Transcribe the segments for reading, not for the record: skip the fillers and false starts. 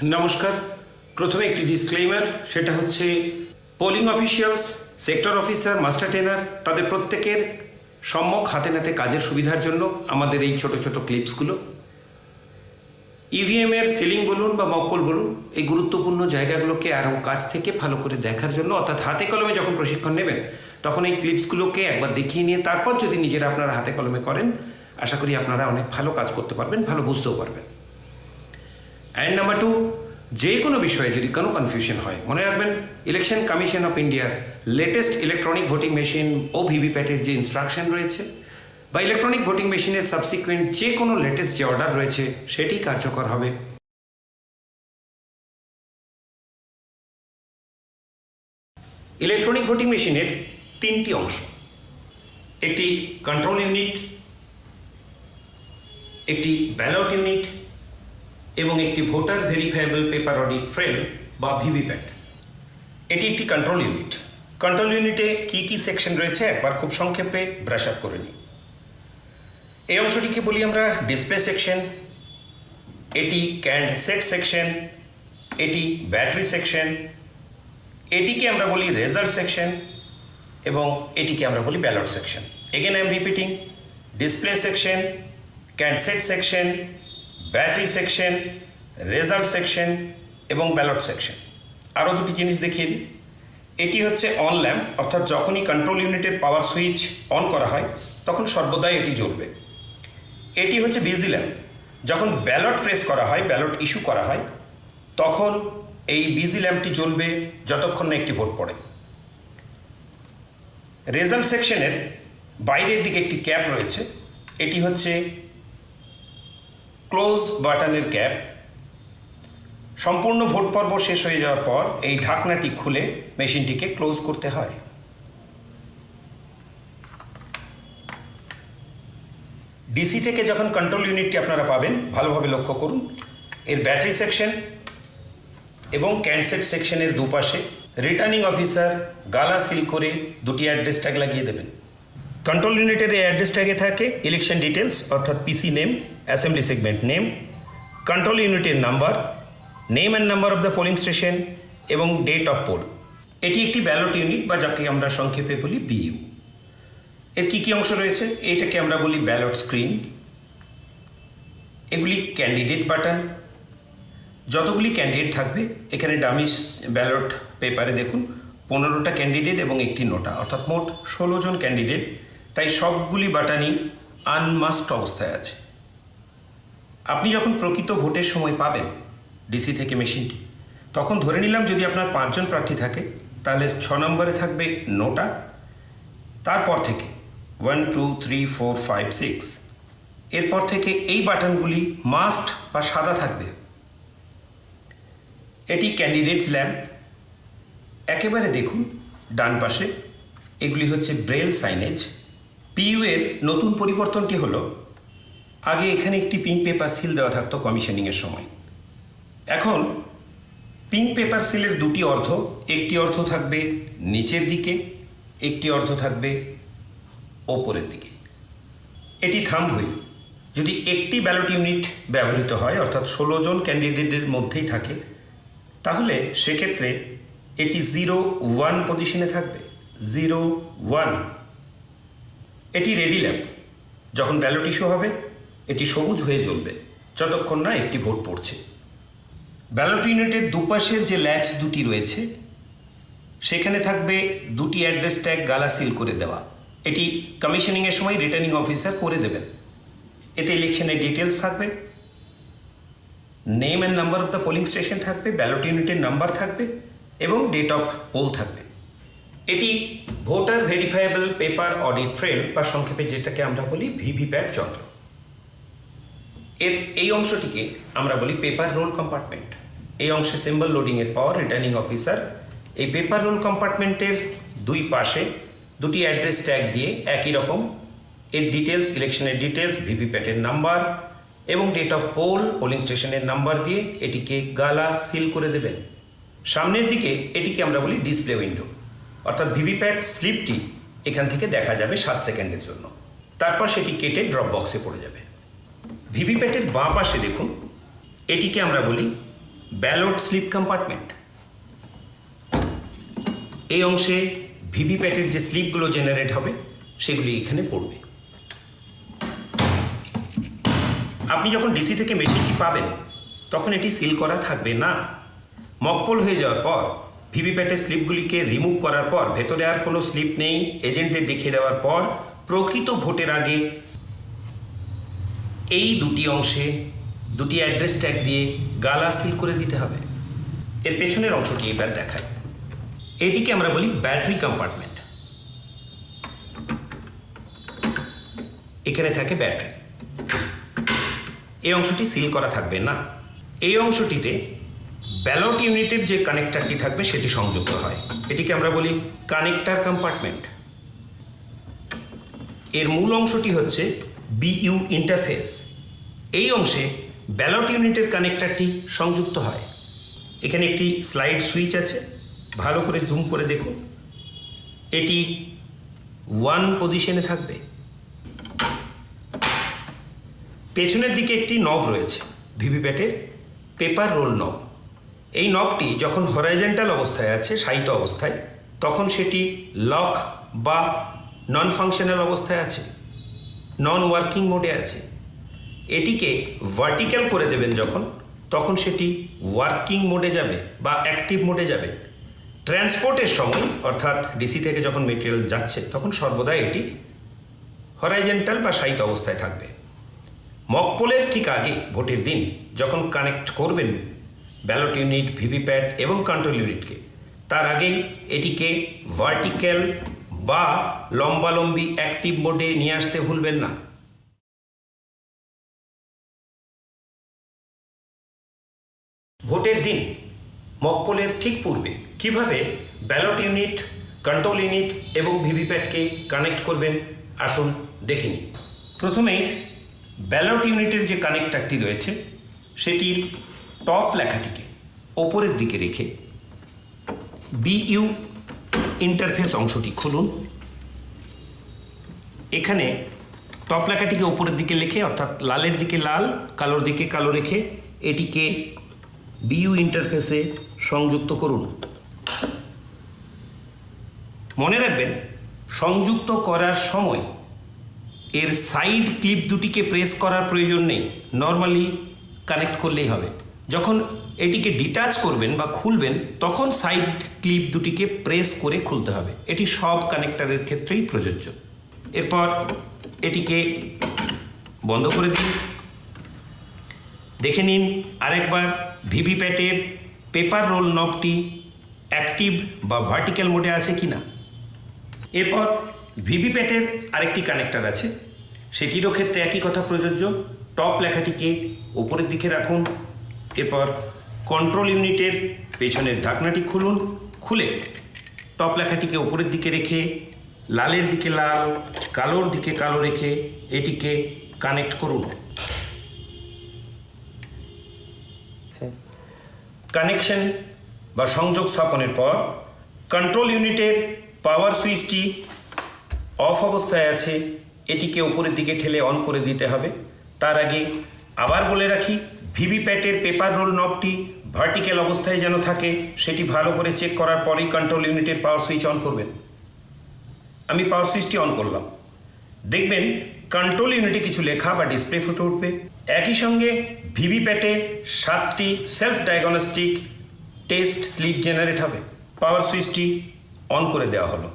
নমস্কার। প্রথমে একটি ডিসক্লেইমার, সেটা হচ্ছে polling officials, sector officer, master trainer তাদের প্রত্যেকের সম্যক হাতে নাতে কাজের সুবিধার জন্য আমাদের এই ছোট ছোট ক্লিপসগুলো। ইভিএমের সিলিং বলুন বা মক্কল বলুন, এই গুরুত্বপূর্ণ জায়গাগুলোকে আরও কাছ থেকে ভালো করে দেখার জন্য, অর্থাৎ হাতে কলমে যখন প্রশিক্ষণ নেবেন তখন এই ক্লিপসগুলোকে একবার দেখিয়ে নিয়ে তারপর যদি নিজেরা আপনারা হাতে কলমে করেন, আশা করি আপনারা অনেক ভালো কাজ করতে পারবেন, ভালো বুঝতেও পারবেন। অ্যান্ড নাম্বার 2, যে কোনো বিষয়ে যদি কোনো কনফিউশন হয়, মনে রাখবেন ইলেকশন কমিশন অফ ইন্ডিয়ার লেটেস্ট ইলেকট্রনিক ভোটিং মেশিন ও ভিভিপ্যাটের যে ইনস্ট্রাকশন রয়েছে বা ইলেকট্রনিক ভোটিং মেশিনের সাবসিকুয়েন্ট যে কোনো লেটেস্ট যে অর্ডার রয়েছে সেটি কার্যকর হবে। ইলেকট্রনিক ভোটিং মেশিনের 3টি অংশ, একটি কন্ট্রোল ইউনিট, একটি ব্যালট ইউনিট এবং একটি voter verifiable paper audit trail বা ভিভিপ্যাট। এটি একটি কন্ট্রোল ইউনিট। কন্ট্রোল ইউনিটে কী কী সেকশন রয়েছে একবার খুব সংক্ষেপে ব্রাশ আপ করে নিই। এই অংশটিকে বলি আমরা ডিসপ্লে সেকশন, এটি ক্যান্ড সেট সেকশন, এটি ব্যাটারি সেকশন, এটিকে আমরা বলি রেজাল্ট সেকশন এবং এটিকে আমরা বলি ballot section. Again I am repeating, display section, ক্যান্ড set section, battery section, result section এবং ব্যালট সেকশন। আরও দুটি জিনিস দেখিয়ে দিই। এটি হচ্ছে অন ল্যাম্প, অর্থাৎ যখনই কন্ট্রোল ইউনিটের পাওয়ার সুইচ অন করা হয় তখন সর্বদাই এটি জ্বলবে। এটি হচ্ছে বিজি ল্যাম্প, যখন ব্যালট প্রেস করা হয়, ব্যালট ইস্যু করা হয়, তখন এই বিজি ল্যাম্পটি জ্বলবে যতক্ষণ না একটি ভোট পড়ে। রেজাল্ট সেকশনের বাইরের দিকে একটি ক্যাপ রয়েছে, এটি হচ্ছে ক্লোজ বাটনের ক্যাপ। সম্পূর্ণ ভোট পর্ব শেষ হয়ে যাওয়ার পর এই ঢাকনাটি খুলে মেশিনটিকে ক্লোজ করতে হয়। ডিসি থেকে যখন কন্ট্রোল ইউনিটটি আপনারা পাবেন, ভালোভাবে লক্ষ্য করুন, এর ব্যাটারি সেকশন এবং ক্যান্ডসেট সেকশনের দুপাশে রিটার্নিং অফিসার গালা সিল করে দুটি অ্যাড্রেস ট্যাগ লাগিয়ে দেবেন। কন্ট্রোল ইউনিটের এই অ্যাড্রেস ট্যাগে থাকে ইলেকশন ডিটেলস, অর্থাৎ PC name, assembly segment name, control ইউনিটের number, name and number of the polling station এবং ডেট অফ পোল। এটি একটি ব্যালট ইউনিট বা যাকে আমরা সংক্ষেপে বলি বিইউ। এর কী কী অংশ রয়েছে? এইটাকে আমরা বলি ব্যালট স্ক্রিন, এগুলি ক্যান্ডিডেট বাটন। যতগুলি ক্যান্ডিডেট থাকবে, এখানে ডামিস ব্যালট পেপারে দেখুন 15টা ক্যান্ডিডেট এবং একটি নোটা, অর্থাৎ মোট 16 জন ক্যান্ডিডেট, তাই সবগুলি বাটনই আনমাস্কড অবস্থায় আছে। আপনি যখন প্রকৃত ভোটের সময় পাবেন ডিসি থেকে মেশিনটি, তখন ধরে নিলাম যদি আপনার 5 জন প্রার্থী থাকে, তাহলে 6 নম্বরে থাকবে নোটা, তারপর থেকে 1 2 3 4 5 6, এরপর থেকে এই বাটনগুলি মাস্ট বা সাদা থাকবে। এটি ক্যান্ডিডেটস ল্যাম্প। একেবারে দেখুন ডান পাশে, এগুলি হচ্ছে ব্রেল সাইনেজ। পিইউ এর নতুন পরিবর্তনটি হলো, আগে এখানে একটি পিঙ্ক পেপার সিল দেওয়া থাকতো কমিশনিংয়ের সময়। এখন পিঙ্ক পেপার সিলের দুটি অর্থ, একটি অর্থ থাকবে নিচের দিকে, একটি অর্থ থাকবে ওপরের দিকে। এটি থাম্ব হুইল। যদি একটি ব্যালট ইউনিট ব্যবহৃত হয়, অর্থাৎ 16 জন ক্যান্ডিডেটের মধ্যেই থাকে, তাহলে সেক্ষেত্রে এটি 0-1 পজিশনে থাকবে, 0-1। এটি রেডি ল্যাম্প। যখন ব্যালট ইস্যু হবে, এটি সবুজ হয়ে জ্বলবে যতক্ষণ না একটি ভোট পড়ছে। ব্যালট ইউনিটের দুপাশের যে ল্যাচ দুটি রয়েছে, সেখানে থাকবে দুটি অ্যাড্রেস ট্যাগ গালা সিল করে দেওয়া। এটি কমিশনিংয়ের সময় রিটার্নিং অফিসার করে দেবেন। এতে ইলেকশনের ডিটেলস থাকবে, name and number of the polling station থাকবে, ব্যালট ইউনিটের নাম্বার থাকবে এবং ডেট অফ পোল থাকবে। এটি voter verifiable paper audit trail বা সংক্ষেপে যেটাকে আমরা বলি ভিভিপ্যাট যন্ত্র। এর এই অংশটিকে আমরা বলি পেপার রোল কম্পার্টমেন্ট। এই অংশে সিম্বল লোডিংয়ের পর রিটার্নিং অফিসার এই পেপার রোল কম্পার্টমেন্টের দুই পাশে দুটি অ্যাড্রেস ট্যাগ দিয়ে একই রকম এর ডিটেলস, ইলেকশনের ডিটেলস, ভিভিপ্যাটের নাম্বার এবং ডেট অফ পোল, পোলিং স্টেশনের নাম্বার দিয়ে এটিকে গালা সিল করে দেবেন। সামনের দিকে এটিকে আমরা বলি ডিসপ্লে উইন্ডো, অর্থাৎ ভিভিপ্যাট স্লিপটি এখান থেকে দেখা যাবে 7 সেকেন্ডের জন্য, তারপর সেটি কেটে ড্রপ বক্সে পড়ে যাবে। ভিভিপ্যাটের বাঁ পাশে দেখুন, এটিকে আমরা বলি ব্যালট স্লিপ কম্পার্টমেন্ট। এই অংশে ভিভিপ্যাটের যে স্লিপগুলো জেনারেট হবে সেগুলি এখানে পড়বে। আপনি যখন ডিসি থেকে মেশিনটি পাবেন তখন এটি সিল করা থাকবে না। মকপোল হয়ে যাওয়ার পর ভিভিপ্যাটের স্লিপগুলিকে রিমুভ করার পর, ভেতরে আর কোনো স্লিপ নেই, এজেন্টদের দেখিয়ে দেওয়ার পর প্রকৃত ভোটের আগে এই দুটি অংশে দুটি অ্যাড্রেস ট্যাগ দিয়ে গালা সিল করে দিতে হবে। এর পেছনের অংশটি এবার দেখায়। এটিকে আমরা বলি ব্যাটারি কম্পার্টমেন্ট। এখানে থাকে ব্যাটারি। এই অংশটি সিল করা থাকবে না। এই অংশটিতে ব্যালট ইউনিটের যে কানেক্টরটি থাকবে সেটি সংযুক্ত হয়। এটিকে আমরা বলি কানেক্টর কম্পার্টমেন্ট। এর মূল অংশটি হচ্ছে বিইউ ইন্টারফেস। এই অংশে ব্যালট ইউনিটের কানেক্টরটি সংযুক্ত হয়। এখানে একটি স্লাইড সুইচ আছে, ভালো করে জুম করে দেখুন। এটি 1 পজিশনে থাকবে। পেছনের দিকে একটি নব রয়েছে, ভিভিপ্যাটের পেপার রোল নব। এই নবটি যখন হরাইজন্টাল অবস্থায় আছে, শায়িত অবস্থায়, তখন সেটি লক বা নন ফাংশনাল অবস্থায় আছে, নন ওয়ার্কিং মোডে আছে। এটিকে ভার্টিক্যাল করে দেবেন যখন, তখন সেটি ওয়ার্কিং মোডে যাবে বা অ্যাক্টিভ মোডে যাবে। ট্রান্সপোর্টের সময়, অর্থাৎ ডিসি থেকে যখন মেটেরিয়াল যাচ্ছে, তখন সর্বদা এটি হরাইজন্টাল বা শায়িত অবস্থায় থাকবে। মকপোলের ঠিক আগে, ভোটের দিন যখন কানেক্ট করবেন ব্যালট ইউনিট, ভিভিপ্যাট এবং কন্ট্রোল ইউনিটকে, তার আগেই এটিকে ভার্টিক্যাল বা লম্বালম্বি অ্যাক্টিভ মোডে নিয়ে আসতে ভুলবেন না। ভোটের দিন মকপোলের ঠিক পূর্বে কিভাবে ব্যালট ইউনিট, কন্ট্রোল ইউনিট এবং ভিভিপ্যাটকে কানেক্ট করবেন আসুন দেখে নিই। প্রথমেই ব্যালট ইউনিটের যে কানেক্টরটি রয়েছে সেটির টপ লেখাটিকে ওপরের দিকে রেখে বিইউ ইন্টারফেস অংশটি খুলুন। এখানে টপ লেখাটিকে ওপরের দিকে রেখে, অর্থাৎ লালের দিকে লাল, কালোর দিকে কালো রেখে এটিকে বিইউ ইন্টারফেসে সংযুক্ত করুন। মনে রাখবেন, সংযুক্ত করার সময় এর সাইড ক্লিপ দুটিকে প্রেস করার প্রয়োজন নেই, নর্মালি কানেক্ট করলেই হবে। যখন এটিকে ডিটাচ করবেন বা খুলবেন তখন সাইড ক্লিপ দুটিকে প্রেস করে খুলতে হবে। এটি সব কানেক্টরের ক্ষেত্রেই প্রযোজ্য। এরপর এটিকে বন্ধ করে দিন। দেখে নিন আরেকবার ভিভিপ্যাটের পেপার রোল নবটি অ্যাক্টিভ বা ভার্টিক্যাল মোডে আছে কি না। এরপর ভিভিপ্যাটের আরেকটি কানেক্টর আছে, সেটিরও ক্ষেত্রে একই কথা প্রযোজ্য। টপ লেখাটিকে উপরের দিকে রাখুন। এরপর কন্ট্রোল ইউনিটের পেছনের ঢাকনাটি খুলুন। খুলে টপ লেখাটিকে উপরের দিকে রেখে লালের দিকে লাল, কালোর দিকে কালো রেখে এটিকে কানেক্ট করুন। কানেকশন বা সংযোগ স্থাপনের পর কন্ট্রোল ইউনিটের পাওয়ার সুইচটি অফ অবস্থায় আছে, এটিকে উপরের দিকে ঠেলে অন করে দিতে হবে। তার আগে আবার বলে রাখি, ভিভিপ্যাটের পেপার রোল নবটি ভার্টিক্যাল অবস্থায় যেন থাকে সেটি ভালো করে চেক করার পরেই কন্ট্রোল ইউনিটের পাওয়ার সুইচ অন করবেন। আমি পাওয়ার সুইচটি অন করলাম। দেখবেন কন্ট্রোল ইউনিটে কিছু লেখা বা ডিসপ্লে ফুটে উঠবে। একই সঙ্গে ভিভিপ্যাটে 7টি self diagnostic test slip generate হবে। পাওয়ার সুইচটি অন করে দেওয়া হলো।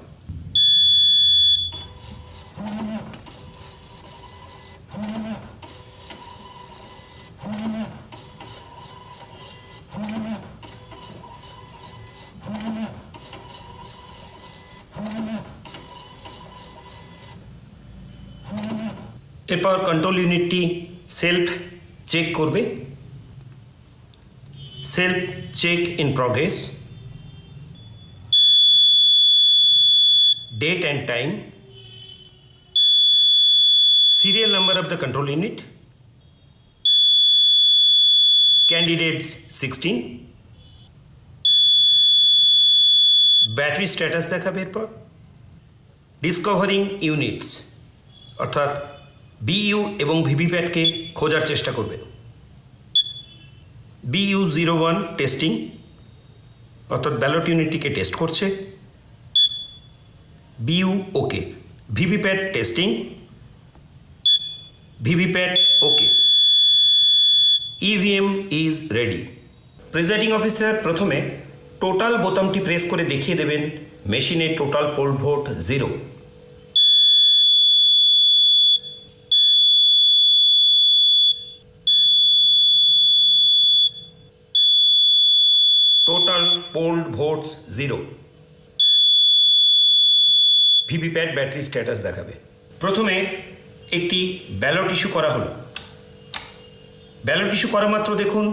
এরপর কন্ট্রোল ইউনিটটি সেলফ চেক করবে। Self check in progress, date and time, serial number of the control unit, candidates 16, battery status দেখাবে। এরপর ডিসকভারিং ইউনিটস, অর্থাৎ বিইউ এবং ভিভিপ্যাটকে খোঁজার চেষ্টা করবে। BU01 টেস্টিং, অর্থাৎ ব্যালট ইউনিটটিকে টেস্ট করছে। BU okay, VVPAT testing, VVPAT okay, EVM is ready. Presiding officer প্রথমে টোটাল বোতামটি প্রেস করে দেখিয়ে দেবেন মেশিনে total poll vote 0। Total polled votes 0। VVPAT battery status দেখাবে। প্রথমে একটি ব্যালট ইস্যু করা হলো। ব্যালট ইস্যু করা মাত্র দেখুন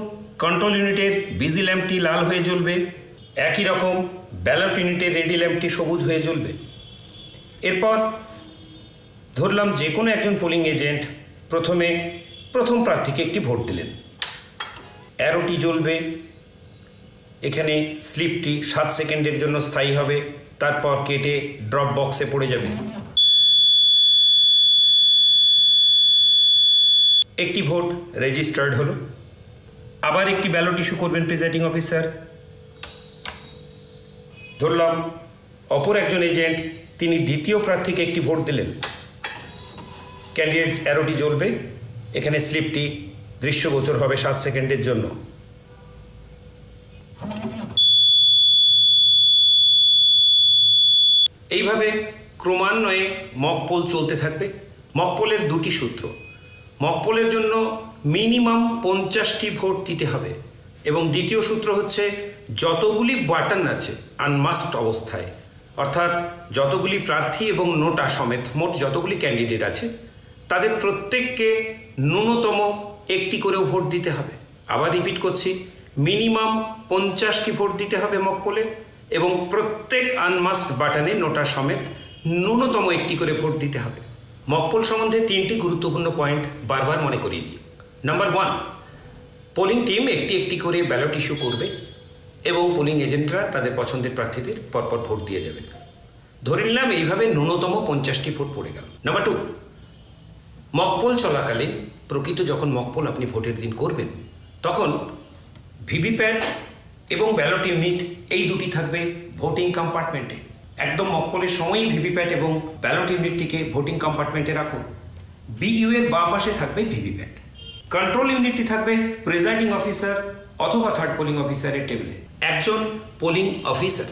কন্ট্রোল ইউনিটের বিজি ল্যাম্পটি লাল হয়ে জ্বলবে, একই রকম ব্যালট ইউনিটের রেডি ল্যাম্পটি সবুজ হয়ে জ্বলবে। এরপর ধরলাম যে কোনো একজন পোলিং এজেন্ট প্রথম প্রার্থীকে একটি ভোট দিলেন, অ্যারোটি জ্বলবে, এখানে স্লিপটি 7 সেকেন্ডের জন্য স্থায়ী হবে, তারপর কেটে ড্রপ বক্সে পড়ে যাবে। একটি ভোট রেজিস্টার্ড হলো। আবার একটি ব্যালট ইস্যু করবেন প্রিজাইডিং অফিসার। ধরলাম অপর একজন এজেন্ট তিনি দ্বিতীয় প্রার্থীকে একটি ভোট দিলেন, ক্যান্ডিডেটস অ্যারোটি জ্বলবে, এখানে স্লিপটি দৃশ্যগোচর হবে 7 সেকেন্ডের জন্য। এইভাবে ক্রমান্বয়ে মক পোল চলতে থাকবে। মক পোলের দুটি সূত্র। মক পোলের জন্য মিনিমাম 50টি ভোট দিতে হবে, এবং দ্বিতীয় সূত্র হচ্ছে যতগুলি বাটন আছে আনমাস্কড অবস্থায়, অর্থাৎ যতগুলি প্রার্থী এবং নোটা সমেত মোট যতগুলি ক্যান্ডিডেট আছে তাদের প্রত্যেককে ন্যূনতম একটি করেও ভোট দিতে হবে। আবার রিপিট করছি, মিনিমাম 50টি ভোট দিতে হবে মক পোলে, এবং প্রত্যেক আনমাস্কড বাটনে নোটা সমেত ন্যূনতম একটি করে ভোট দিতে হবে। মকপোল সম্বন্ধে 3টি গুরুত্বপূর্ণ পয়েন্ট বারবার মনে করিয়ে দিই। নাম্বার 1, পোলিং টিম একটি করে ব্যালট ইস্যু করবে এবং পোলিং এজেন্টরা তাদের পছন্দের প্রার্থীদের পরপর ভোট দিয়ে যাবেন। ধরে নিলাম এইভাবে ন্যূনতম 50টি ভোট পড়ে গেল। নাম্বার 2, মকপোল চলাকালীন প্রকৃত যখন মকপোল আপনি ভোটের দিন করবেন তখন ভিভিপ্যাট এবং ব্যালট ইউনিট এই দুটি থাকবে ভোটিং কম্পার্টমেন্টে। একদম মকপোলের সময়ই ভিভিপ্যাট এবং ব্যালট ইউনিটটিকে ভোটিং কম্পার্টমেন্টে রাখুন। BU এর বাঁ পাশে থাকবে ভিভিপ্যাট। কন্ট্রোল ইউনিটটি থাকবে প্রিজাইডিং অফিসার অথবা থার্ড পোলিং অফিসারের টেবিলে। একজন পোলিং অফিসার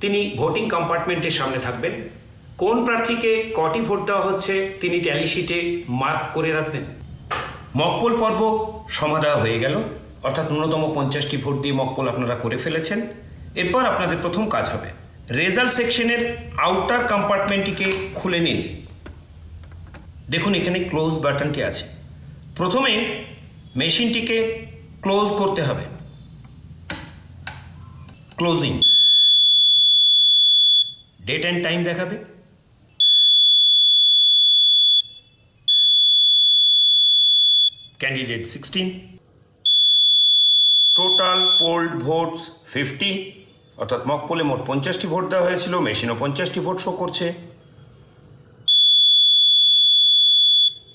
তিনি ভোটিং কম্পার্টমেন্টের সামনে থাকবেন। কোন প্রার্থীকে কটি ভোট দেওয়া হচ্ছে তিনি ট্যালি শিটে মার্ক করে রাখবেন। মকপোল পর্ব সমাধা হয়ে গেল, অর্থাৎ ন্যূনতম 50টি ভোট দিয়ে মকপোল আপনারা করে ফেলেছেন। এরপর আপনাদের প্রথম কাজ হবে রেজাল্ট সেকশনের আউটার কম্পার্টমেন্টটিকে খুলে নিন। দেখুন এখানে ক্লোজ বাটনটি আছে। প্রথমে মেশিনটিকে ক্লোজ করতে হবে। ক্লোজিং, ডেট অ্যান্ড টাইম দেখাবে। ক্যান্ডিডেট 16, টোটাল পোল্ড ভোটস 50, অর্থাৎ মকপোলে মোট 50টি ভোট দেওয়া হয়েছিল, মেশিনও 50টি ভোট শো করছে।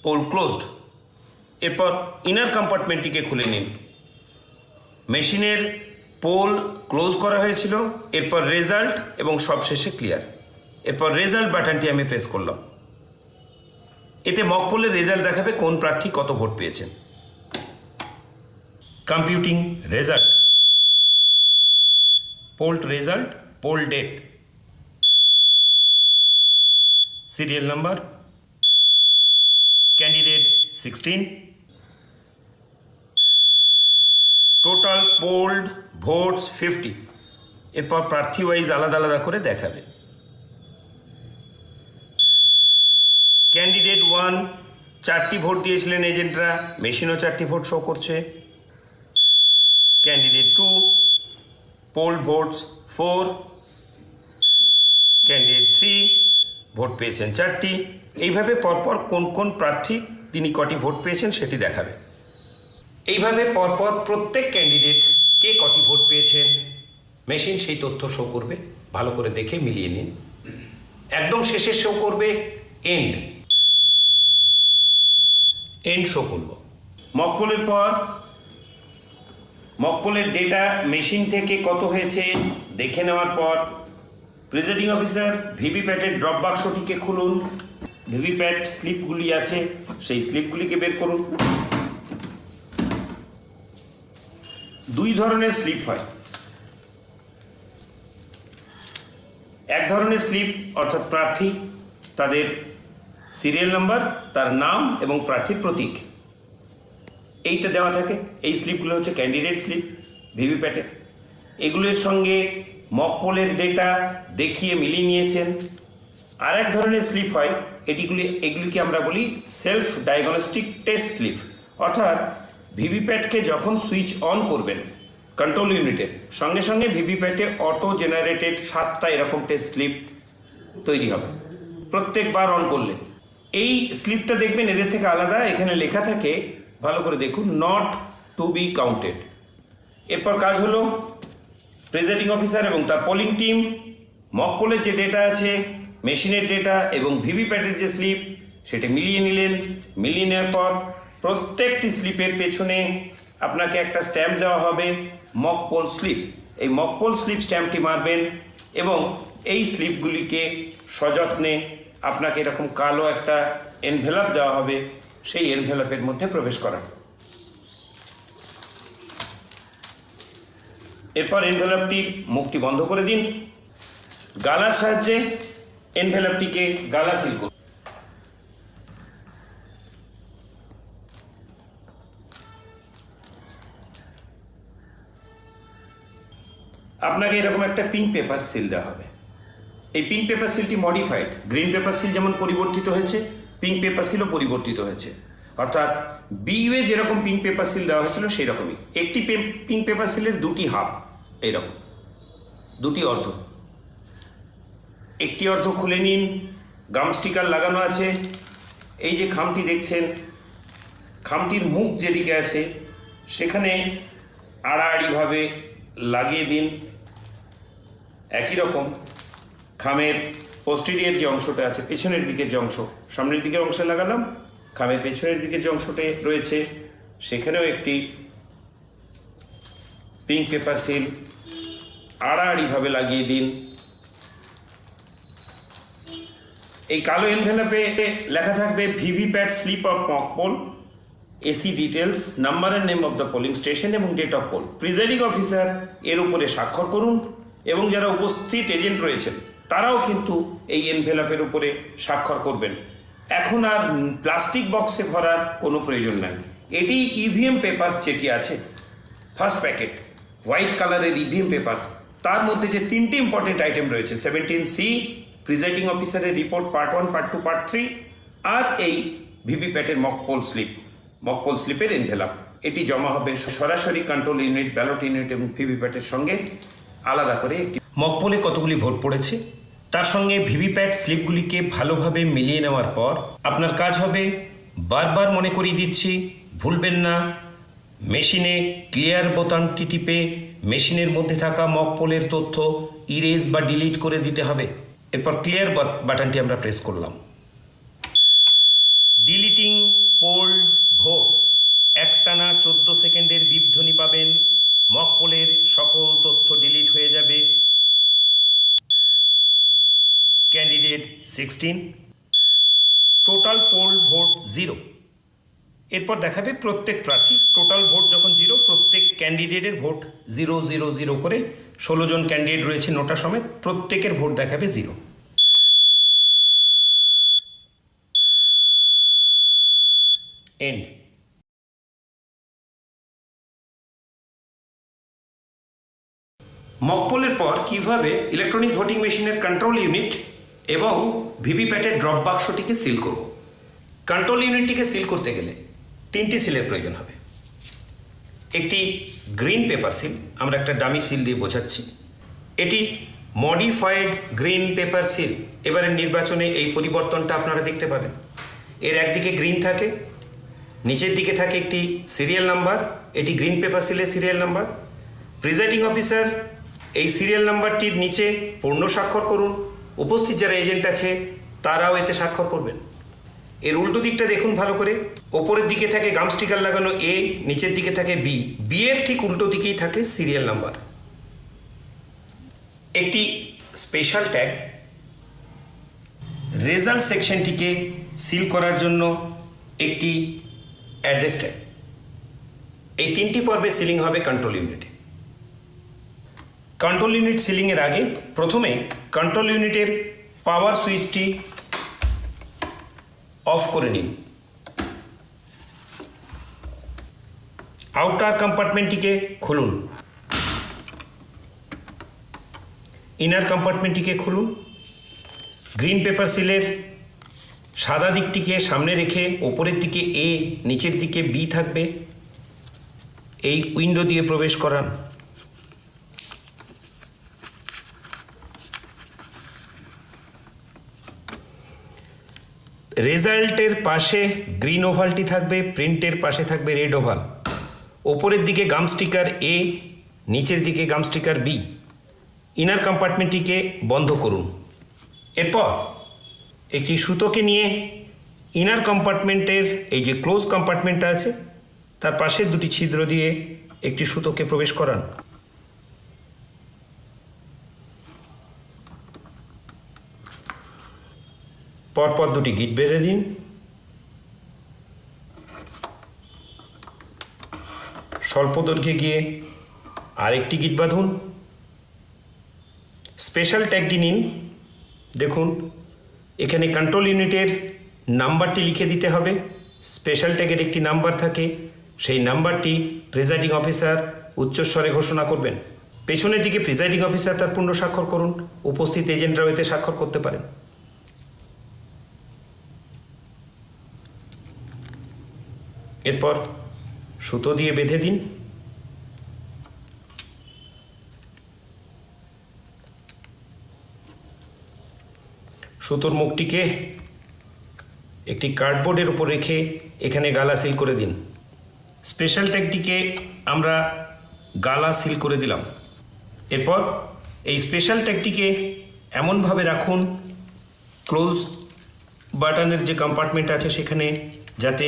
Poll closed. এরপর ইনার কম্পার্টমেন্টটিকে খুলে নিন। মেশিনের পোল ক্লোজ করা হয়েছিল, এরপর রেজাল্ট এবং সবশেষে ক্লিয়ার। এরপর রেজাল্ট বাটনটি আমি প্রেস করলাম। এতে মকপোলের রেজাল্ট দেখাবে কোন প্রার্থী কত ভোট পেয়েছেন। Computing result, polled result, poll date, serial number, candidate 16, total polled votes 50। এরপর প্রার্থী ওয়াইজ আলাদা আলাদা করে দেখাবে। ক্যান্ডিডেট 1 4টি ভোট দিয়েছিলেন এজেন্টরা, মেশিনও 4টি ভোট শো করছে। Candidate 2 pooled votes 4, candidate 3 vote পেয়েছেন 4টি। এইভাবে পরপর কোন কোন প্রার্থী তিনি কটি ভোট পেয়েছেন সেটি দেখাবে। এইভাবে পরপর প্রত্যেক ক্যান্ডিডেট কে কটি ভোট পেয়েছেন মেশিন সেই তথ্য শো করবে। ভালো করে দেখে মিলিয়ে নিন। একদম শেষে শো করবে এন্ড শো করব। মকপোলের পর মকপলের ডেটা মেশিন থেকে কত হয়েছে দেখে নেওয়ার পর প্রিজাইডিং অফিসার ভিভিপ্যাটের ড্রপ বাক্সটিকে খুলুন। ভিভিপ্যাট স্লিপগুলি আছে, সেই স্লিপগুলিকে বের করুন। দুই ধরনের স্লিপ হয়। এক ধরনের স্লিপ অর্থাৎ প্রার্থী, তাদের সিরিয়াল নাম্বার, তার নাম এবং প্রার্থীর প্রতীক এইটা দেওয়া থাকে। এই স্লিপগুলো হচ্ছে ক্যান্ডিডেট স্লিপ ভিভিপ্যাটের। এগুলোর সঙ্গে মকপলের ডেটা দেখিয়ে মিলিয়ে নিয়েছেন। আর এক ধরনের স্লিপ হয়, এগুলিকে আমরা বলি সেলফ ডায়াগনস্টিক টেস্ট স্লিপ। অর্থাৎ ভিভিপ্যাটকে যখন সুইচ অন করবেন কন্ট্রোল ইউনিটের, সঙ্গে সঙ্গে ভিভিপ্যাটে অটো জেনারেটেড 7টা এরকম টেস্ট স্লিপ তৈরি হবে প্রত্যেকবার অন করলে। এই স্লিপটা দেখবেন এদের থেকে আলাদা, এখানে লেখা থাকে, ভালো করে দেখুন, নট টু বি কাউন্টেড। এরপর কাজ হলো প্রিজাইডিং অফিসার এবং তার পোলিং টিম মকপলের যে ডেটা আছে, মেশিনের ডেটা এবং ভিভিপ্যাটের যে স্লিপ, সেটা মিলিয়ে নিলেন। মিলিয়ে নেওয়ার পর প্রত্যেকটি স্লিপের পেছনে আপনাকে একটা স্ট্যাম্প দেওয়া হবে, মকপল স্লিপ। এই মকপল স্লিপ স্ট্যাম্পটি মারবেন এবং এই স্লিপগুলিকে সযত্নে আপনাকে এরকম কালো একটা এনভেলপ দেওয়া হবে, সেই এনভেলপের মধ্যে প্রবেশ করা। এরপর এনভেলপটির মুখটি বন্ধ করে দিন। গালার সাহায্যে এনভেলপটিকে গালা সিল করুন। আপনাকে এরকম একটা পিঙ্ক পেপার সিল দেওয়া হবে। এই pink paper silty modified. Green paper seal যেমন পরিবর্তিত হয়েছে, পিঙ্ক পেপার সিলও পরিবর্তিত হয়েছে। অর্থাৎ বিইউএ যেরকম পিঙ্ক পেপার সিল দেওয়া হয়েছিল সেই রকমই। একটি পিঙ্ক পেপার সিলের দুটি হাফ, এইরকম দুটি অর্ধ। একটি অর্ধ খুলে নিন, গাম স্টিকার লাগানো আছে। এই যে খামটি দেখছেন, খামটির মুখ যেদিকে আছে সেখানে আড়াআড়িভাবে লাগিয়ে দিন। একই রকম খামের পোস্টেরিয়র যে অংশটা আছে, পেছনের দিকের যে অংশ, সামনের দিকের অংশে লাগালাম, খামের পেছনের দিকের যে অংশটা রয়েছে সেখানেও একটি পিঙ্ক পেপার সিল আড়াআড়িভাবে লাগিয়ে দিন। এই কালো এনভেলপে লেখা থাকবে VVPAT slip of mock poll, AC details, number and name of the polling station এবং date of poll. Presiding officer এর উপরে স্বাক্ষর করুন এবং যারা উপস্থিত এজেন্ট রয়েছেন তারাও কিন্তু এই এনভেলপের উপরে স্বাক্ষর করবেন। এখন আর প্লাস্টিক বক্সে ভরার কোনো প্রয়োজন নাই। এটি ইভিএম পেপারস যেটি আছে, ফার্স্ট প্যাকেট হোয়াইট কালারের ইভিএম পেপারস, তার মধ্যে যে 3টি ইম্পর্টেন্ট আইটেম রয়েছে, 17C, প্রিজাইডিং অফিসারের রিপোর্ট পার্ট 1, পার্ট 2, পার্ট 3, আর এই ভিভিপ্যাটের মকপল স্লিপের এনভেলপ। এটি জমা হবে সরাসরি কন্ট্রোল ইউনিট, ব্যালট ইউনিট এবং ভিভিপ্যাটের সঙ্গে আলাদা করে। একটি মকপলে কতগুলি ভোট পড়েছে তার সঙ্গে ভিভিপ্যাট স্লিপগুলিকে ভালোভাবে মিলিয়ে নেওয়ার পর আপনার কাজ হবে, বারবার মনে করিয়ে দিচ্ছি, ভুলবেন না, মেশিনে ক্লিয়ার বোতামটি টিপে মেশিনের মধ্যে থাকা মকপলের তথ্য ইরেজ বা ডিলিট করে দিতে হবে। এরপর ক্লিয়ার বাটনটি আমরা প্রেস করলাম। ডিলিটিং পোল্ড ভোটস, একটানা 14 সেকেন্ডের বিধ্বনি পাবেন। মকপলের সকল তথ্য ডিলিট হয়ে যাবে। Candidate 16, total poll vote 0। এরপর দেখাবে প্রত্যেক প্রার্থী, টোটাল ভোট যখন 0, প্রত্যেক ক্যান্ডিডেটের ভোট 0 0 0 করে 16 জন ক্যান্ডিডেট রয়েছে নোটা সমেত, প্রত্যেকের ভোট দেখাবে 0। এন্ড। মকপলের পর কিভাবে ইলেকট্রনিক ভোটিং মেশিনের কন্ট্রোল ইউনিট এবং ভিভিপ্যাটের ড্রপ বাক্সটিকে সিল করব। কন্ট্রোল ইউনিটটিকে সিল করতে গেলে 3টি সিলের প্রয়োজন হবে। একটি গ্রিন পেপার সিল, আমরা একটা ডামি সিল দিয়ে বোঝাচ্ছি, এটি মডিফাইড গ্রিন পেপার সিল। এবারের নির্বাচনে এই পরিবর্তনটা আপনারা দেখতে পাবেন। এর একদিকে গ্রিন থাকে, নিচের দিকে থাকে একটি সিরিয়াল নাম্বার, এটি গ্রিন পেপার সিলের সিরিয়াল নাম্বার। প্রিজাইডিং অফিসার এই সিরিয়াল নাম্বারটির নিচে পূর্ণ স্বাক্ষর করুন। উপস্থিত যারা এজেন্ট আছে তারাও এতে স্বাক্ষর করবেন। এর উল্টো দিকটা দেখুন ভালো করে। ওপরের দিকে থাকে গাম স্টিকার লাগানো এ, নিচের দিকে থাকে বি। বি এর ঠিক উল্টো দিকেই থাকে সিরিয়াল নাম্বার। একটি স্পেশাল ট্যাগ রেজাল্ট সেকশনটিকে সিল করার জন্য একটি অ্যাড্রেস ট্যাগ। এই 3টি পর্বে সিলিং হবে কন্ট্রোল ইউনিটে। কন্ট্রোল ইউনিট সিলিংয়ের আগে প্রথমে কন্ট্রোল ইউনিটের পাওয়ার সুইচটি অফ করে নিন। আউটার কম্পার্টমেন্টটিকে খুলুন। ইনার কম্পার্টমেন্টটিকে খুলুন। গ্রিন পেপার সিলের সাদা দিকটিকে সামনে রেখে ওপরের দিকে এ, নিচের দিকে বি থাকবে, এই উইন্ডো দিয়ে প্রবেশ করান। রেজাল্টের পাশে গ্রিন ওভালটি থাকবে, প্রিন্টের পাশে থাকবে রেড ওভাল। ওপরের দিকে গাম স্টিকার এ, নিচের দিকে গাম স্টিকার বি। ইনার কম্পার্টমেন্টটিকে বন্ধ করুন। এরপর একটি সুতোকে নিয়ে ইনার কম্পার্টমেন্টের এই যে ক্লোজ কম্পার্টমেন্টটা আছে তার পাশে দুটি ছিদ্র দিয়ে একটি সুতোকে প্রবেশ করান। পরপর দুটি গিট বেঁধে দিন। স্বল্প দৈর্ঘ্যে গিয়ে আরেকটি গিট বাঁধুন। স্পেশাল ট্যাগটি নিন। দেখুন এখানে কন্ট্রোল ইউনিটের নাম্বারটি লিখে দিতে হবে। স্পেশাল ট্যাগের একটি নাম্বার থাকে, সেই নাম্বারটি প্রিজাইডিং অফিসার উচ্চস্বরে ঘোষণা করবেন। পেছনের দিকে প্রিজাইডিং অফিসার তার পূর্ণ স্বাক্ষর করুন। উপস্থিত এজেন্টরাও এতে স্বাক্ষর করতে পারেন। এরপর সুতো দিয়ে বেঁধে দিন। সুতোর মুখটিকে একটি কার্ডবোর্ডের উপর রেখে এখানে গালা সিল করে দিন। স্পেশাল ট্যাগটিকে আমরা গালা সিল করে দিলাম। এরপর এই স্পেশাল ট্যাগটিকে এমনভাবে রাখুন ক্লোজ বাটনের যে কম্পার্টমেন্ট আছে সেখানে, যাতে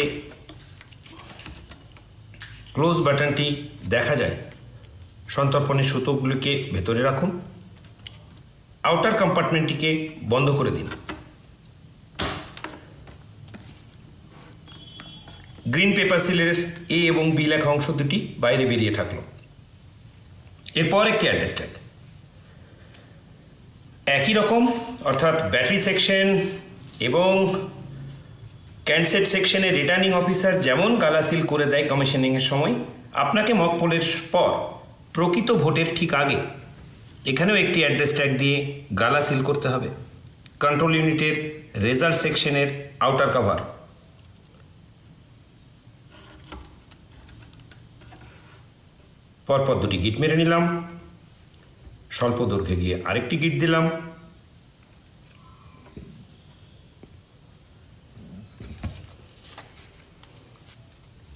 ক্লোজ বাটনটি দেখা যায়। সন্তর্পণের সুতোগুলিকে ভেতরে রাখুন। আউটার কম্পার্টমেন্টটিকে বন্ধ করে দিন। গ্রিন পেপার সিলের এ এবং বি লেখা অংশ দুটি বাইরে বেরিয়ে থাকলো। এরপর একটি অ্যাড্রেস ট্যাগ একই রকম, অর্থাৎ ব্যাটারি সেকশন এবং ক্যান্ডসেট সেকশনে রিটার্নিং অফিসার যেমন গালা সিল করে দেয় কমিশনিংয়ের সময়, আপনাকে মক পোলের পর প্রকৃত ভোটের ঠিক আগে এখানেও একটি অ্যাড্রেস ট্যাগ দিয়ে গালা সিল করতে হবে। কন্ট্রোল ইউনিটের রেজাল্ট সেকশনের আউটার কভার। পরপর দুটি গিট মেরে নিলাম। স্বল্প দৈর্ঘ্যে গিয়ে আরেকটি গিট দিলাম।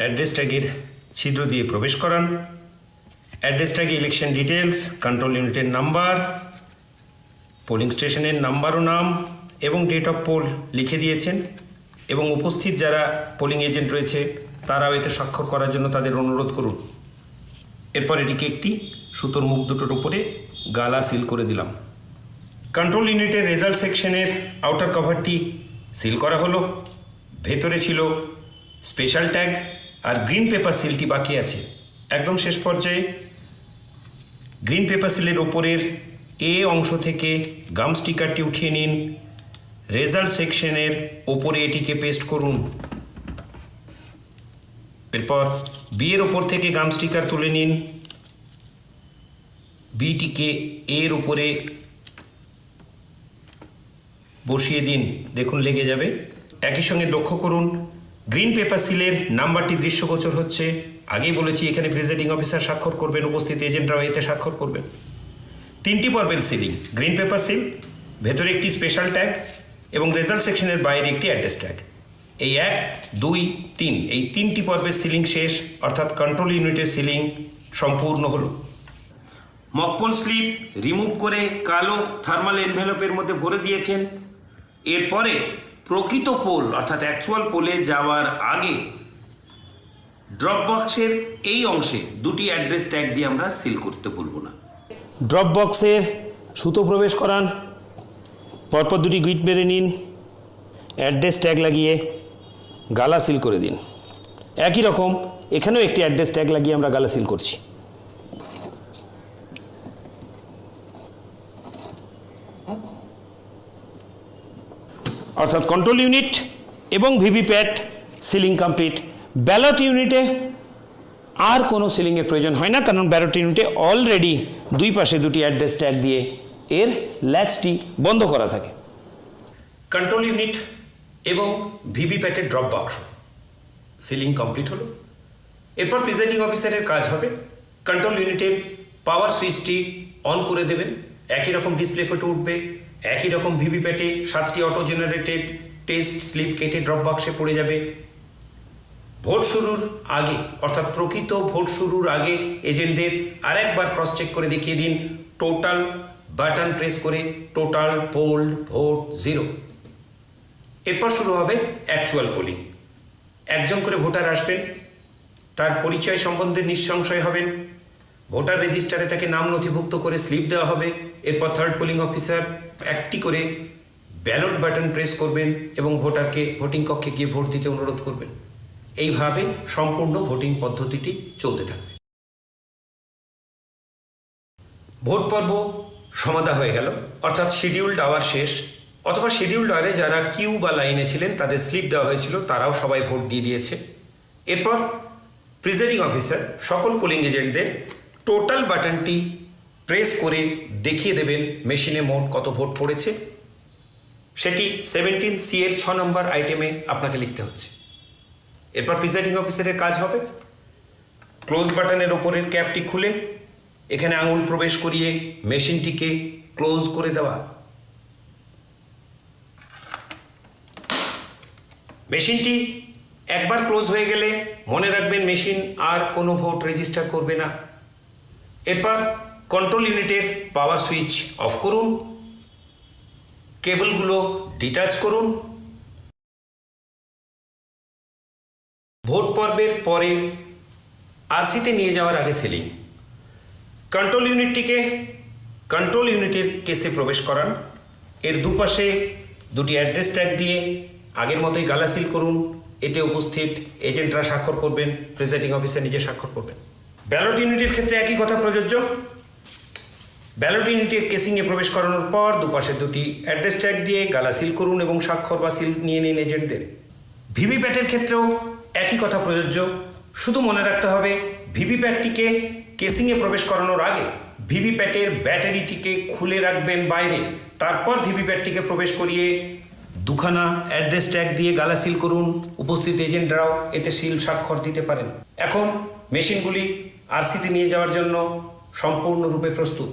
অ্যাড্রেস ট্যাগের ছিদ্র দিয়ে প্রবেশ করান। অ্যাড্রেস ট্যাগে ইলেকশন ডিটেলস, কন্ট্রোল ইউনিটের নাম্বার, পোলিং স্টেশনের নাম্বার ও নাম এবং ডেট অফ পোল লিখে দিয়েছেন, এবং উপস্থিত যারা পোলিং এজেন্ট রয়েছে তারাও এতে স্বাক্ষর করার জন্য তাদের অনুরোধ করুন। এরপর এটিকে একটি সুতোর মুখ দুটোর উপরে গালা সিল করে দিলাম। কন্ট্রোল ইউনিটের রেজাল্ট সেকশনের আউটার কভারটি সিল করা হলো। ভেতরে ছিল স্পেশাল ট্যাগ আর গ্রিন পেপার সিলটি বাকি আছে। একদম শেষ পর্যায়ে গ্রিন পেপার সিলের ওপরের এ অংশ থেকে গাম স্টিকারটি উঠিয়ে নিন। রেজাল্ট সেকশনের ওপরে এটিকে পেস্ট করুন। এরপর বি এর ওপর থেকে গাম স্টিকার তুলে নিন। বিটিকে এর উপরে বসিয়ে দিন। দেখুন লেগে যাবে। একই সঙ্গে লক্ষ্য করুন গ্রিন পেপার সিলের নাম্বারটি দৃশ্যগোচর হচ্ছে। আগেই বলেছি এখানে প্রিজাইডিং অফিসার স্বাক্ষর করবেন, উপস্থিত এজেন্টরাও এতে স্বাক্ষর করবেন। 3টি পর্বের সিলিং, গ্রিন পেপার সিল, ভেতরে একটি স্পেশাল ট্যাগ এবং রেজাল্ট সেকশনের বাইরে একটি অ্যাড্রেস ট্যাগ। এই 1, 2, 3 এই 3টি পর্বের সিলিং শেষ, অর্থাৎ কন্ট্রোল ইউনিটের সিলিং সম্পূর্ণ হলো। মকপোল স্লিপ রিমুভ করে কালো থার্মাল এনভেলপের মধ্যে ভরে দিয়েছেন। এরপরে প্রকৃত পোল অর্থাৎ অ্যাকচুয়াল পোলে যাওয়ার আগে ড্রপ বক্সের এই অংশে দুটি অ্যাড্রেস ট্যাগ দিয়ে আমরা সিল করতে ভুলবো না। ড্রপ বক্সের সুতো প্রবেশ করান, পরপর দুটি গিট মেরে নিন, অ্যাড্রেস ট্যাগ লাগিয়ে গালা সিল করে দিন। একই রকম এখানেও একটি অ্যাড্রেস ট্যাগ লাগিয়ে আমরা গালা সিল করছি। অর্থাৎ কন্ট্রোল ইউনিট এবং ভিভিপ্যাট সিলিং কমপ্লিট। ব্যালট ইউনিটে আর কোনো সিলিংয়ের প্রয়োজন হয় না, কারণ ব্যালট ইউনিটে অলরেডি দুই পাশে দুটি অ্যাড্রেস ট্যাগ দিয়ে এর ল্যাচটি বন্ধ করা থাকে। কন্ট্রোল ইউনিট এবং ভিভিপ্যাটের ড্রপ বাক্স সিলিং কমপ্লিট হলো। এরপর প্রিজাইডিং অফিসারের কাজ হবে কন্ট্রোল ইউনিটের পাওয়ার সুইচটি অন করে দেবেন। একই রকম ডিসপ্লে ফটো উঠবে, একই রকম ভিভিপ্যাটে 7টি অটো জেনারেটেড টেস্ট স্লিপ কেটে ড্রপ বাক্সে পড়ে যাবে। ভোট শুরুর আগে অর্থাৎ প্রকৃত ভোট শুরুর আগে এজেন্টদের আরেকবার ক্রস চেক করে দেখিয়ে দিন টোটাল বাটন প্রেস করে টোটাল পোল্ড ভোট 0। এরপর শুরু হবে অ্যাকচুয়াল পোলিং। একজন করে ভোটার আসবেন, তার পরিচয় সম্বন্ধে নিঃসংশয় হবেন, ভোটার রেজিস্টারে তাকে নাম নথিভুক্ত করে স্লিপ দেওয়া হবে। এরপর থার্ড পোলিং অফিসার একটি করে ব্যালট বাটন প্রেস করবেন এবং ভোটারকে ভোটিং কক্ষে গিয়ে ভোট দিতে অনুরোধ করবেন। এইভাবে সম্পূর্ণ ভোটিং পদ্ধতিটি চলতে থাকবে। ভোট পর্ব সমাধা হয়ে গেল, অর্থাৎ শিডিউলড আওয়ার শেষ, অথবা শিডিউলড আওয়ারে যারা কিউ বা লাইনে ছিলেন তাদের স্লিপ দেওয়া হয়েছিল, তারাও সবাই ভোট দিয়ে দিয়েছে। এরপর প্রিজাইডিং অফিসার সকল পোলিং এজেন্টদের টোটাল বাটনটি প্রেস করে দেখিয়ে দেবেন মেশিনে মোট কত ভোট পড়েছে। সেটি 17C এর 6 নম্বর আইটেমে আপনাকে লিখতে হচ্ছে। এরপর প্রিজাইডিং অফিসারের কাজ হবে ক্লোজ বাটনের ওপরের ক্যাপটি খুলে এখানে আঙুল প্রবেশ করিয়ে মেশিনটিকে ক্লোজ করে দেওয়া। মেশিনটি একবার ক্লোজ হয়ে গেলে মনে রাখবেন মেশিন আর কোনো ভোট রেজিস্টার করবে না। এরপর কন্ট্রোল ইউনিটের পাওয়ার সুইচ অফ করুন, কেবলগুলো ডিটাচ করুন। ভোট পর্বের পরে আরসিতে নিয়ে যাওয়ার আগে সিলিং। কন্ট্রোল ইউনিটটিকে কন্ট্রোল ইউনিটের কেসে প্রবেশ করান। এর দুপাশে দুটি অ্যাড্রেস ট্যাগ দিয়ে আগের মতোই গালা সিল করুন। এতে উপস্থিত এজেন্টরা স্বাক্ষর করবেন, প্রিজাইডিং অফিসার নিজে স্বাক্ষর করবেন। ব্যালট ইউনিটের ক্ষেত্রে একই কথা প্রযোজ্য। ব্যালট ইউনিটের কেসিংয়ে প্রবেশ করানোর পর দুপাশে দুটি অ্যাড্রেস ট্যাগ দিয়ে গালা সিল করুন এবং স্বাক্ষর বা সিল নিয়ে নিন এজেন্টদের। ভিভিপ্যাটের ক্ষেত্রেও একই কথা প্রযোজ্য। শুধু মনে রাখতে হবে ভিভিপ্যাটটিকে কেসিংয়ে প্রবেশ করানোর আগে ভিভিপ্যাটের ব্যাটারিটিকে খুলে রাখবেন বাইরে, তারপর ভিভিপ্যাটটিকে প্রবেশ করিয়ে দুখানা অ্যাড্রেস ট্যাগ দিয়ে গালা সিল করুন। উপস্থিত এজেন্টরাও এতে সিল স্বাক্ষর দিতে পারেন। এখন মেশিনগুলি আরসিতে নিয়ে যাওয়ার জন্য সম্পূর্ণরূপে প্রস্তুত।